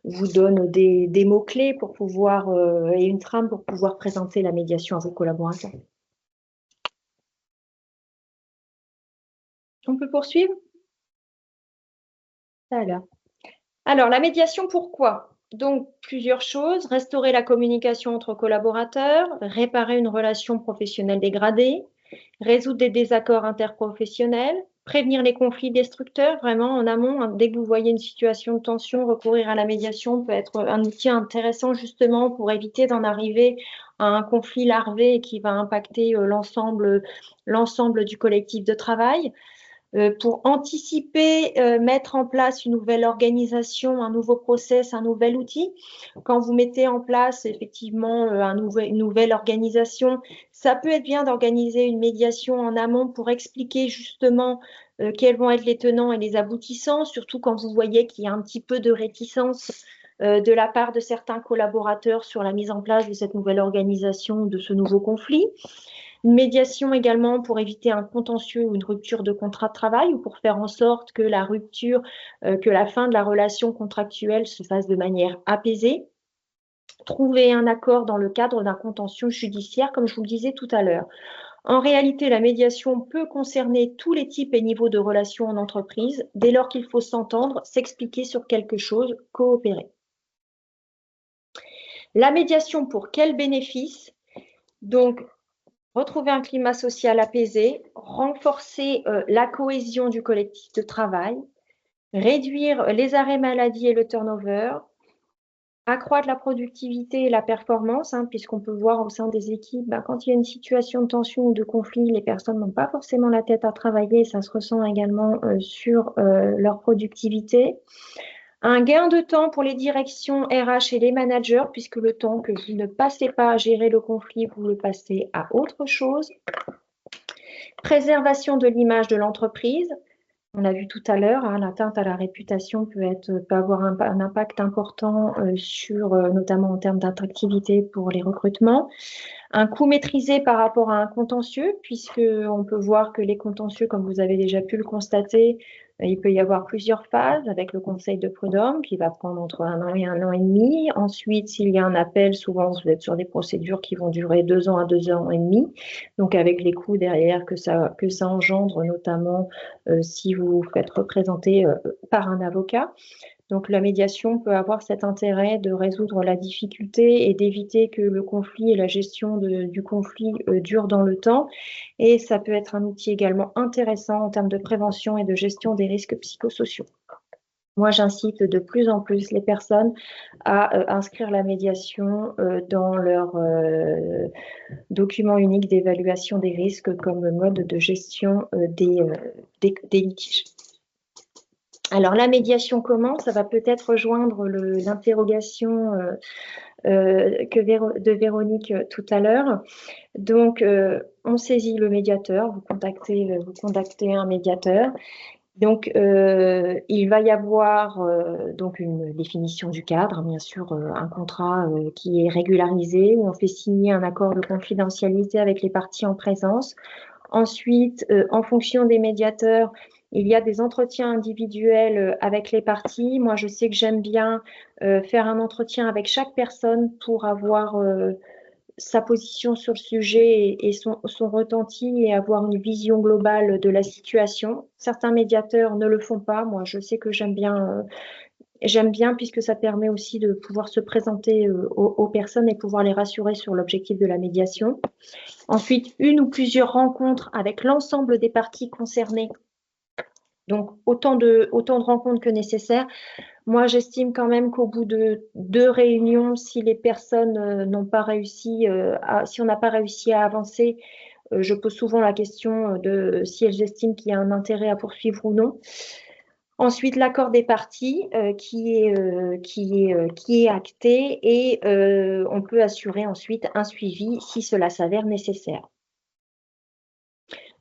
des mots-clés pour pouvoir et une trame pour pouvoir présenter la médiation à vos collaborateurs. On peut poursuivre? Alors, la médiation, pourquoi? Donc, plusieurs choses. Restaurer la communication entre collaborateurs, réparer une relation professionnelle dégradée, résoudre des désaccords interprofessionnels, prévenir les conflits destructeurs, vraiment en amont. Hein, dès que vous voyez une situation de tension, recourir à la médiation peut être un outil intéressant justement pour éviter d'en arriver à un conflit larvé qui va impacter l'ensemble du collectif de travail. Pour anticiper, mettre en place une nouvelle organisation, un nouveau process, un nouvel outil. Quand vous mettez en place effectivement une nouvelle organisation, ça peut être bien d'organiser une médiation en amont pour expliquer justement quels vont être les tenants et les aboutissants, surtout quand vous voyez qu'il y a un petit peu de réticence de la part de certains collaborateurs sur la mise en place de cette nouvelle organisation, de ce nouveau conflit. Une médiation également pour éviter un contentieux ou une rupture de contrat de travail ou pour faire en sorte que la fin de la relation contractuelle se fasse de manière apaisée. Trouver un accord dans le cadre d'un contentieux judiciaire, comme je vous le disais tout à l'heure. En réalité, la médiation peut concerner tous les types et niveaux de relations en entreprise, dès lors qu'il faut s'entendre, s'expliquer sur quelque chose, coopérer. La médiation pour quel bénéfice? Donc, retrouver un climat social apaisé, renforcer la cohésion du collectif de travail, réduire les arrêts maladie et le turnover, Accroître la productivité et la performance, puisqu'on peut voir au sein des équipes, quand il y a une situation de tension ou de conflit, les personnes n'ont pas forcément la tête à travailler, ça se ressent également sur leur productivité. Un gain de temps pour les directions RH et les managers, puisque le temps que vous ne passez pas à gérer le conflit, vous le passez à autre chose. Préservation de l'image de l'entreprise. On l'a vu tout à l'heure, l'atteinte à la réputation peut avoir un impact important notamment en termes d'attractivité pour les recrutements. Un coût maîtrisé par rapport à un contentieux, puisqu'on peut voir que les contentieux, comme vous avez déjà pu le constater, il peut y avoir plusieurs phases avec le conseil de prud'homme qui va prendre entre 1 an et 1 an et demi. Ensuite, s'il y a un appel, souvent vous êtes sur des procédures qui vont durer 2 ans à 2 ans et demi. Donc avec les coûts derrière que ça engendre, notamment si vous vous faites représenter par un avocat. Donc la médiation peut avoir cet intérêt de résoudre la difficulté et d'éviter que le conflit et la gestion du conflit durent dans le temps. Et ça peut être un outil également intéressant en termes de prévention et de gestion des risques psychosociaux. Moi, j'incite de plus en plus les personnes à inscrire la médiation dans leur document unique d'évaluation des risques comme mode de gestion des litiges. Alors, la médiation, comment? Ça va peut-être rejoindre l'interrogation de Véronique tout à l'heure. Donc, on saisit le médiateur, vous contactez un médiateur. Donc, il va y avoir donc une définition du cadre, bien sûr, un contrat qui est régularisé, où on fait signer un accord de confidentialité avec les parties en présence. Ensuite, en fonction des médiateurs, il y a des entretiens individuels avec les parties. Moi, je sais que j'aime bien faire un entretien avec chaque personne pour avoir sa position sur le sujet et son retenti et avoir une vision globale de la situation. Certains médiateurs ne le font pas. Moi, je sais que j'aime bien puisque ça permet aussi de pouvoir se présenter aux personnes et pouvoir les rassurer sur l'objectif de la médiation. Ensuite, une ou plusieurs rencontres avec l'ensemble des parties concernées. Donc, autant de rencontres que nécessaire. Moi, j'estime quand même qu'au bout de 2 réunions, si les personnes n'ont pas réussi, si on n'a pas réussi à avancer, je pose souvent la question de si elles estiment qu'il y a un intérêt à poursuivre ou non. Ensuite, l'accord des parties qui est acté et on peut assurer ensuite un suivi si cela s'avère nécessaire.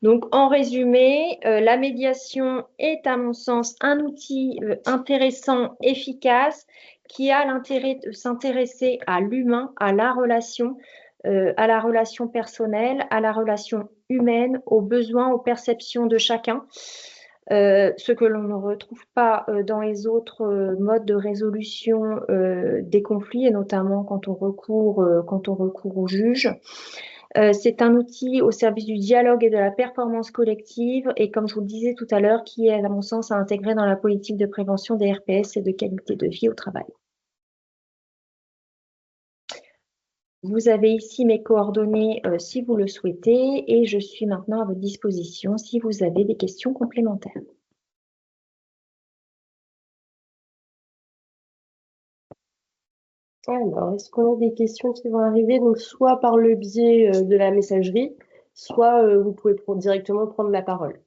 Donc, en résumé, la médiation est, à mon sens, un outil intéressant, efficace, qui a l'intérêt de s'intéresser à l'humain, à la relation personnelle, à la relation humaine, aux besoins, aux perceptions de chacun, ce que l'on ne retrouve pas dans les autres modes de résolution des conflits, et notamment quand on recourt au juge. C'est un outil au service du dialogue et de la performance collective et, comme je vous le disais tout à l'heure, qui est, à mon sens, à intégrer dans la politique de prévention des RPS et de qualité de vie au travail. Vous avez ici mes coordonnées si vous le souhaitez et je suis maintenant à votre disposition si vous avez des questions complémentaires. Alors, est-ce qu'on a des questions qui vont arriver? Donc, soit par le biais de la messagerie, soit vous pouvez directement prendre la parole.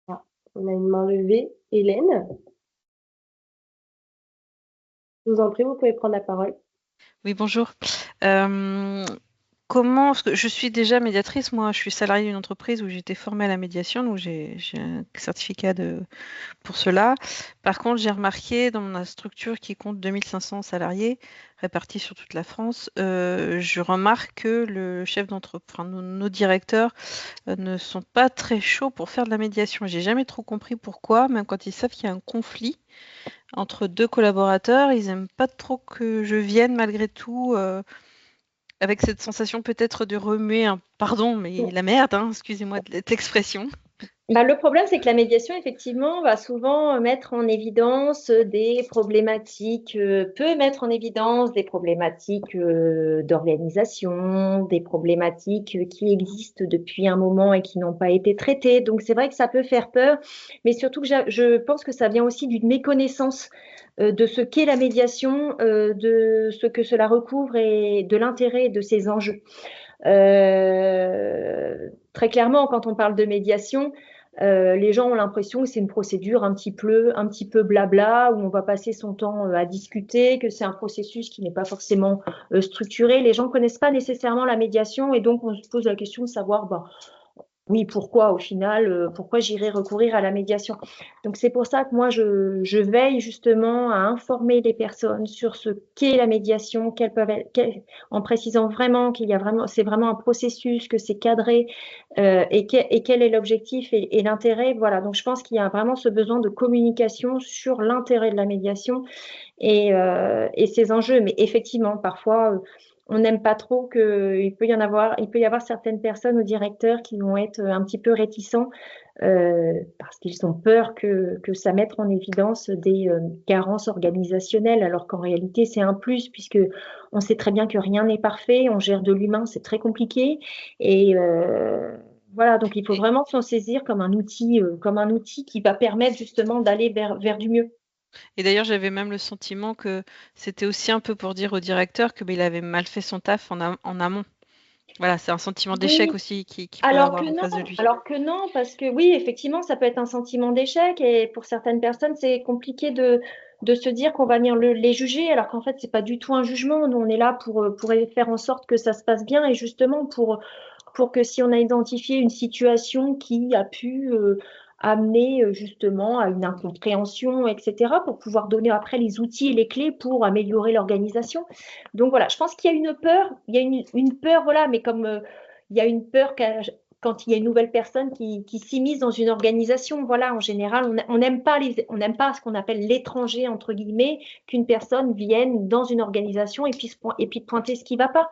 Ah, on a une main levée. Hélène? Je vous en prie, vous pouvez prendre la parole. Oui, bonjour. Parce que je suis déjà médiatrice, moi, je suis salariée d'une entreprise où j'ai été formée à la médiation, donc j'ai un certificat pour cela. Par contre, j'ai remarqué dans ma structure qui compte 2500 salariés répartis sur toute la France, je remarque que le chef d'entreprise, nos directeurs ne sont pas très chauds pour faire de la médiation. J'ai jamais trop compris pourquoi, même quand ils savent qu'il y a un conflit entre 2 collaborateurs, ils n'aiment pas trop que je vienne malgré tout. Avec cette sensation peut-être de remuer, pardon, mais la merde, excusez-moi de l'expression. Le problème, c'est que la médiation, effectivement, va souvent mettre en évidence des problématiques, peut mettre en évidence des problématiques d'organisation, des problématiques qui existent depuis un moment et qui n'ont pas été traitées. Donc, c'est vrai que ça peut faire peur, mais surtout que je pense que ça vient aussi d'une méconnaissance de ce qu'est la médiation, de ce que cela recouvre et de l'intérêt de ces enjeux. Très clairement, quand on parle de médiation, les gens ont l'impression que c'est une procédure un petit peu blabla, où on va passer son temps à discuter, que c'est un processus qui n'est pas forcément structuré. Les gens ne connaissent pas nécessairement la médiation et donc on se pose la question de savoir, oui, pourquoi au final, pourquoi j'irais recourir à la médiation? Donc c'est pour ça que moi je veille justement à informer les personnes sur ce qu'est la médiation, en précisant vraiment c'est vraiment un processus, que c'est cadré et quel est l'objectif et l'intérêt. Voilà, donc je pense qu'il y a vraiment ce besoin de communication sur l'intérêt de la médiation et ces enjeux. Mais effectivement, parfois on n'aime pas trop il peut y avoir certaines personnes ou directeurs qui vont être un petit peu réticents parce qu'ils ont peur que ça mette en évidence des carences organisationnelles, alors qu'en réalité c'est un plus, puisque on sait très bien que rien n'est parfait, on gère de l'humain, c'est très compliqué et voilà, donc il faut vraiment s'en saisir comme un outil qui va permettre justement d'aller vers du mieux. Et d'ailleurs, j'avais même le sentiment que c'était aussi un peu pour dire au directeur que il avait mal fait son taf en amont. Voilà, c'est un sentiment d'échec Oui. aussi qu'il peut avoir en face de lui. Alors que non, parce que oui, effectivement, ça peut être un sentiment d'échec et pour certaines personnes, c'est compliqué de se dire qu'on va venir les juger, alors qu'en fait, c'est pas du tout un jugement. Nous, on est là pour faire en sorte que ça se passe bien et justement pour que si on a identifié une situation qui a pu amener justement à une incompréhension, etc., pour pouvoir donner après les outils et les clés pour améliorer l'organisation. Donc voilà, je pense qu'il y a une peur, il y a une peur, voilà, mais comme il y a une peur quand il y a une nouvelle personne qui s'immisce dans une organisation, voilà, en général, on n'aime pas ce qu'on appelle l'étranger, entre guillemets, qu'une personne vienne dans une organisation et puis pointer ce qui ne va pas.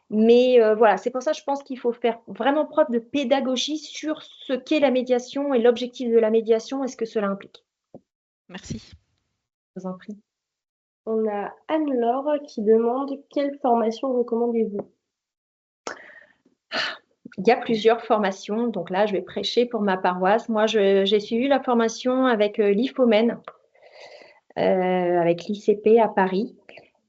Mais voilà, c'est pour ça que je pense qu'il faut faire vraiment preuve de pédagogie sur ce qu'est la médiation et l'objectif de la médiation et ce que cela implique. Merci. Je vous en prie. On a Anne-Laure qui demande quelle formation recommandez-vous? Il y a plusieurs formations, donc là je vais prêcher pour ma paroisse. Moi j'ai suivi la formation avec l'IFOMEN, avec l'ICP à Paris.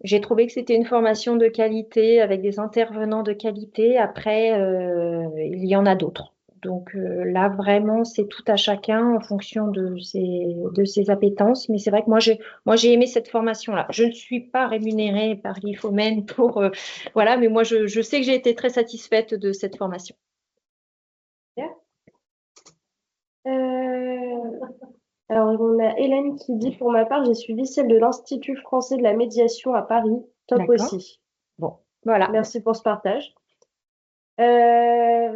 J'ai trouvé que c'était une formation de qualité avec des intervenants de qualité. Après, il y en a d'autres. Donc là, vraiment, c'est tout à chacun en fonction de ses appétences. Mais c'est vrai que moi, j'ai aimé cette formation-là. Je ne suis pas rémunérée par l'IFOMEN voilà, mais moi, je sais que j'ai été très satisfaite de cette formation. Alors, on a Hélène qui dit, pour ma part, j'ai suivi celle de l'Institut français de la médiation à Paris. Top aussi. Bon, voilà. Merci pour ce partage. On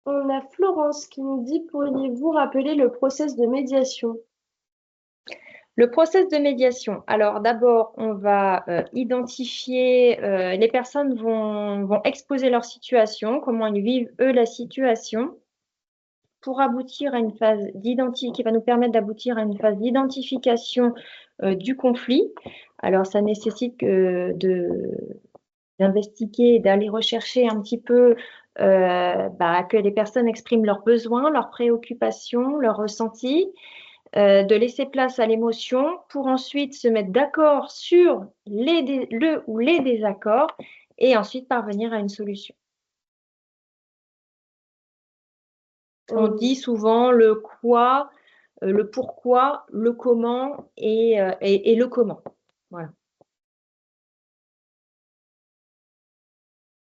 a Florence qui nous dit, pourriez-vous rappeler le process de médiation? Le process de médiation. Alors d'abord, on va identifier, les personnes vont exposer leur situation, comment ils vivent eux la situation, pour aboutir à une phase qui va nous permettre d'aboutir à une phase d'identification du conflit. Alors ça nécessite d'investiguer et d'aller rechercher un petit peu que les personnes expriment leurs besoins, leurs préoccupations, leurs ressentis, de laisser place à l'émotion pour ensuite se mettre d'accord sur le ou les désaccords et ensuite parvenir à une solution. On dit souvent le quoi, le pourquoi, le comment et le comment. Voilà.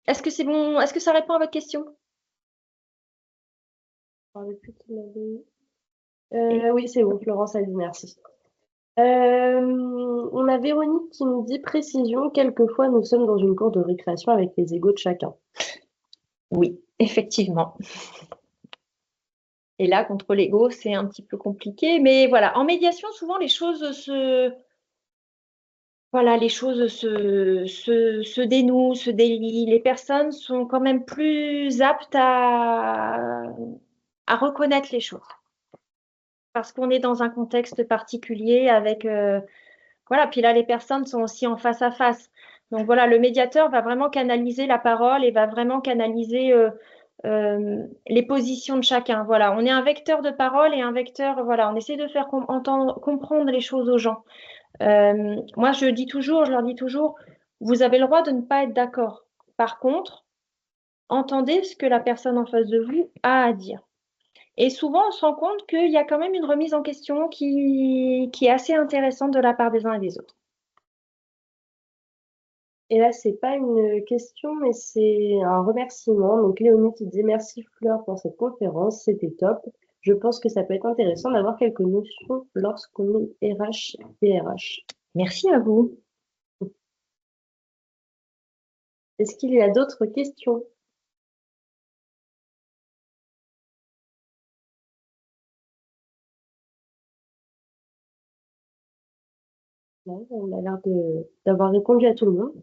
Est-ce que c'est bon? Est-ce que ça répond à votre question? Oui, c'est bon, Florence a dit merci. On a Véronique qui nous dit précision, quelquefois nous sommes dans une cour de récréation avec les égos de chacun. Oui, effectivement. Et là, contre l'ego, c'est un petit peu compliqué. Mais voilà, en médiation, souvent, les choses se dénouent, se délient. Les personnes sont quand même plus aptes à à reconnaître les choses. Parce qu'on est dans un contexte particulier avec... voilà, puis là, les personnes sont aussi en face à face. Donc voilà, le médiateur va vraiment canaliser la parole et va vraiment canaliser les positions de chacun. Voilà, on est un vecteur de parole et un vecteur, voilà, on essaie de faire comprendre les choses aux gens. Moi, je leur dis toujours, vous avez le droit de ne pas être d'accord. Par contre, entendez ce que la personne en face de vous a à dire. Et souvent, on se rend compte qu'il y a quand même une remise en question qui est assez intéressante de la part des uns et des autres. Et là, c'est pas une question, mais c'est un remerciement. Donc, Léonie qui dit merci Fleur pour cette conférence, c'était top. Je pense que ça peut être intéressant d'avoir quelques notions lorsqu'on est RH et RH. Merci à vous. Est-ce qu'il y a d'autres questions? Non, on a l'air d'avoir répondu à tout le monde.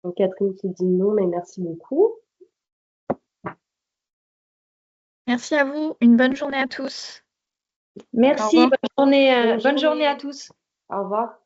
Donc, Catherine qui dit non, mais merci beaucoup. Merci à vous. Une bonne journée à tous. Merci, Au revoir. bonne journée à tous. Au revoir.